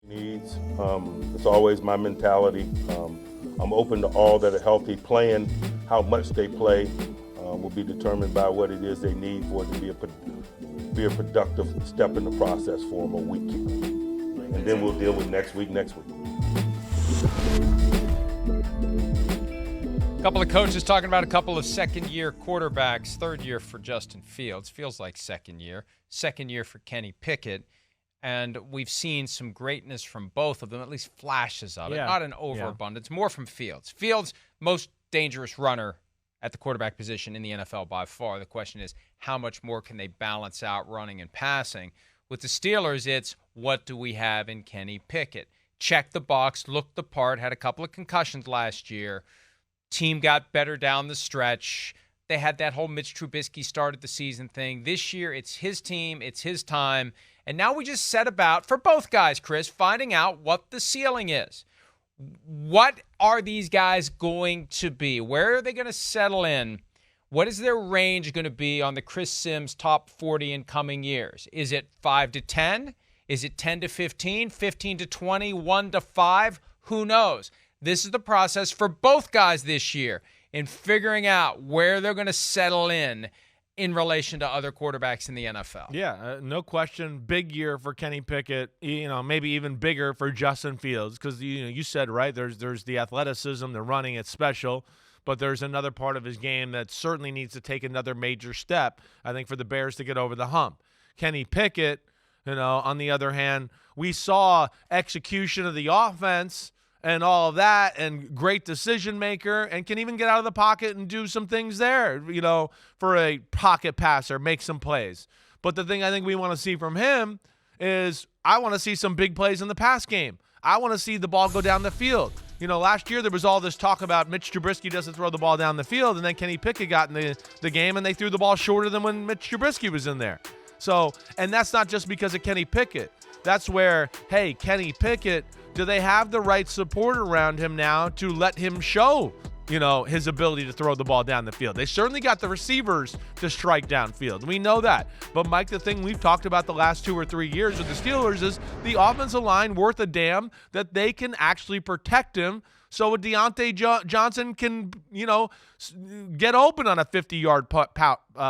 Needs. It's always my mentality. I'm open to all that are healthy. Playing, how much they play, will be determined by what it is they need for it to be a productive step in the process for them a week. And then we'll deal with next week. A couple of coaches talking about a couple of second-year quarterbacks. Third year for Justin Fields. Feels like second year. Second year for Kenny Pickett. And we've seen some greatness from both of them, at least flashes of it. Not an overabundance, more from Fields. Fields, most dangerous runner at the quarterback position in the NFL by far. The question is, how much more can they balance out running and passing? With the Steelers, it's what do we have in Kenny Pickett? Check the box, looked the part, had a couple of concussions last year. Team got better down the stretch. They had that whole Mitch Trubisky started the season thing. This year, it's his team, it's his time. And now we just set about, for both guys, Chris, finding out what the ceiling is. What are these guys going to be? Where are they going to settle in? What is their range going to be on the Chris Sims top 40 in coming years? Is it 5 to 10? Is it 10 to 15, 15 to 20, 1 to 5? Who knows? This is the process for both guys this year in figuring out where they're going to settle in relation to other quarterbacks in the NFL. Yeah, no question. Big year for Kenny Pickett. Maybe even bigger for Justin Fields because you said right. There's the athleticism, the running, it's special, but there's another part of his game that certainly needs to take another major step. I think for the Bears to get over the hump. Kenny Pickett, on the other hand, we saw execution of the offense and all of that, and great decision maker, and can even get out of the pocket and do some things there, for a pocket passer, make some plays. But the thing I think we want to see from him is I want to see some big plays in the pass game. I want to see the ball go down the field. Last year there was all this talk about Mitch Trubisky doesn't throw the ball down the field, and then Kenny Pickett got in the game, and they threw the ball shorter than when Mitch Trubisky was in there. So, and that's not just because of Kenny Pickett. That's where, hey, Kenny Pickett, do they have the right support around him now to let him show, his ability to throw the ball down the field? They certainly got the receivers to strike downfield. We know that. But, Mike, the thing we've talked about the last 2 or 3 years with the Steelers is the offensive line worth a damn that they can actually protect him so Deontay Johnson can, get open on a 50-yard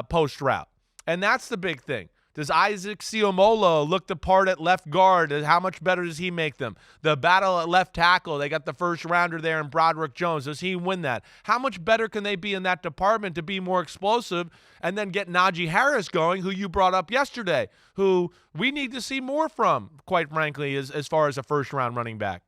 post route. And that's the big thing. Does Isaac Seumalo look the part at left guard? How much better does he make them? The battle at left tackle, they got the first rounder there in Broderick Jones. Does he win that? How much better can they be in that department to be more explosive and then get Najee Harris going, who you brought up yesterday, who we need to see more from, quite frankly, as far as a first-round running back?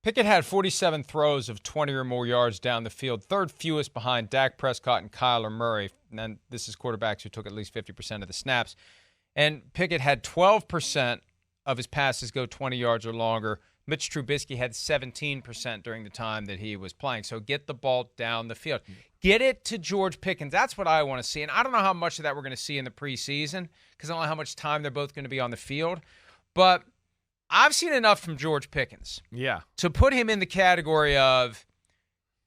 Pickett had 47 throws of 20 or more yards down the field, third fewest behind Dak Prescott and Kyler Murray. And this is quarterbacks who took at least 50% of the snaps. And Pickett had 12% of his passes go 20 yards or longer. Mitch Trubisky had 17% during the time that he was playing. So get the ball down the field. Get it to George Pickens. That's what I want to see. And I don't know how much of that we're going to see in the preseason because I don't know how much time they're both going to be on the field. But I've seen enough from George Pickens. Yeah. To put him in the category of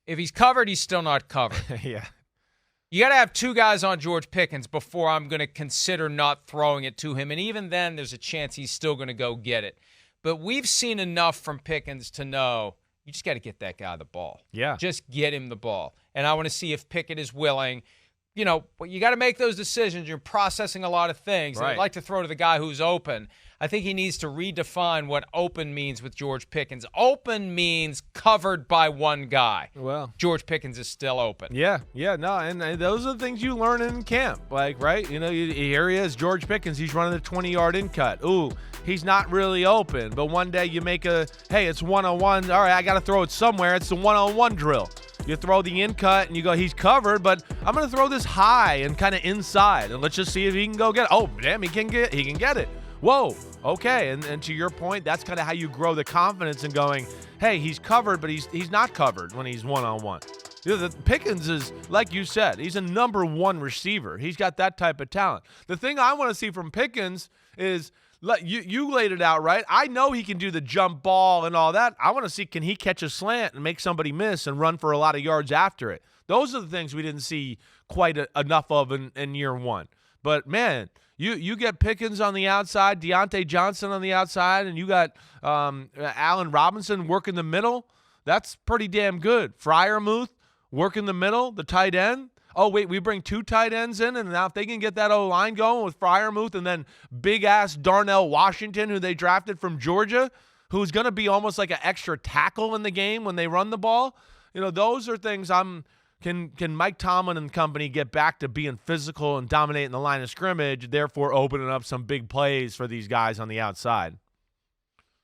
if he's covered, he's still not covered. Yeah. You got to have 2 guys on George Pickens before I'm going to consider not throwing it to him. And even then, there's a chance he's still going to go get it. But we've seen enough from Pickens to know you just got to get that guy the ball. Yeah. Just get him the ball. And I want to see if Pickett is willing. You got to make those decisions. You're processing a lot of things. Right. I'd like to throw to the guy who's open. I think he needs to redefine what open means with George Pickens. Open means covered by one guy. Well, George Pickens is still open. Yeah, no, and those are the things you learn in camp. Like, right, here he is, George Pickens. He's running the 20-yard in cut. Ooh, he's not really open. But one day you make hey, it's one-on-one. All right, I got to throw it somewhere. It's the one-on-one drill. You throw the in cut and you go, he's covered, but I'm going to throw this high and kind of inside, and let's just see if he can go get it. Oh, damn, he can get it. Whoa, okay, and to your point, that's kind of how you grow the confidence in going, hey, he's covered, but he's not covered when he's one-on-one. The Pickens is, like you said, he's a number 1 receiver. He's got that type of talent. The thing I want to see from Pickens is, you laid it out right. I know he can do the jump ball and all that. I want to see, can he catch a slant and make somebody miss and run for a lot of yards after it? Those are the things we didn't see quite enough of in year 1. But, man, You get Pickens on the outside, Deontay Johnson on the outside, and you got Allen Robinson working the middle. That's pretty damn good. Freiermuth working the middle, the tight end. Oh, wait, we bring 2 tight ends in, and now if they can get that O-line going with Freiermuth and then big-ass Darnell Washington, who they drafted from Georgia, who's going to be almost like an extra tackle in the game when they run the ball, those are things Can Mike Tomlin and company get back to being physical and dominating the line of scrimmage, therefore opening up some big plays for these guys on the outside?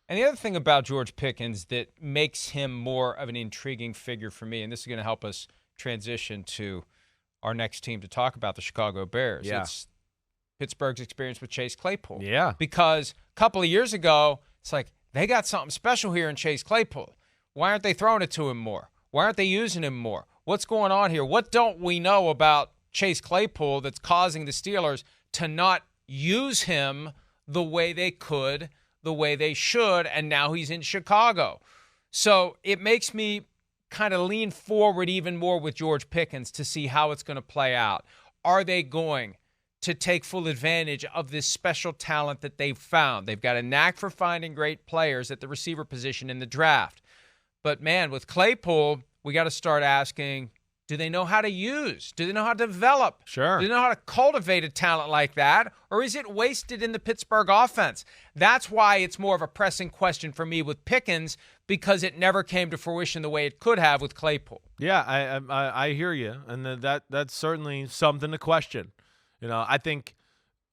And the other thing about George Pickens that makes him more of an intriguing figure for me, and this is going to help us transition to our next team to talk about, the Chicago Bears. Yeah. It's Pittsburgh's experience with Chase Claypool. Yeah. Because a couple of years ago, it's like, they got something special here in Chase Claypool. Why aren't they throwing it to him more? Why aren't they using him more? What's going on here? What don't we know about Chase Claypool that's causing the Steelers to not use him the way they could, the way they should, and now he's in Chicago? So it makes me kind of lean forward even more with George Pickens to see how it's going to play out. Are they going to take full advantage of this special talent that they've found? They've got a knack for finding great players at the receiver position in the draft. But, man, with Claypool, we got to start asking, do they know how to use? Do they know how to develop? Sure. Do they know how to cultivate a talent like that? Or is it wasted in the Pittsburgh offense? That's why it's more of a pressing question for me with Pickens, because it never came to fruition the way it could have with Claypool. Yeah, I hear you, and that's certainly something to question. I think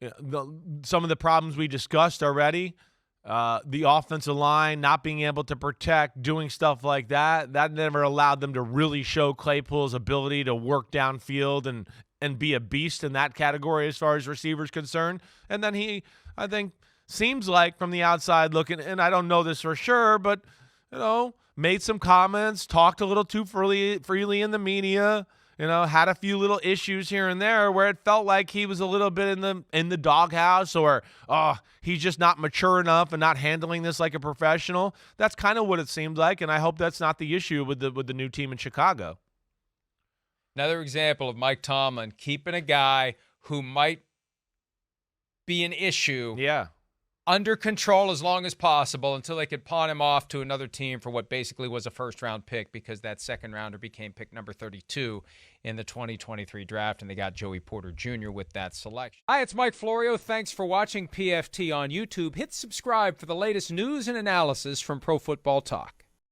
some of the problems we discussed already, the offensive line not being able to protect, doing stuff like that never allowed them to really show Claypool's ability to work downfield and be a beast in that category as far as receivers concerned. And then he, I think, seems like from the outside looking, and I don't know this for sure, but made some comments, talked a little too freely in the media. Had a few little issues here and there where it felt like he was a little bit in the doghouse, or he's just not mature enough and not handling this like a professional. That's kind of what it seemed like, and I hope that's not the issue with the new team in Chicago. Another example of Mike Tomlin keeping a guy who might be an issue under control as long as possible until they could pawn him off to another team for what basically was a first-round pick, because that second-rounder became pick number 32 in the 2023 draft, and they got Joey Porter Jr. with that selection. Hi, it's Mike Florio. Thanks for watching PFT on YouTube. Hit subscribe for the latest news and analysis from Pro Football Talk.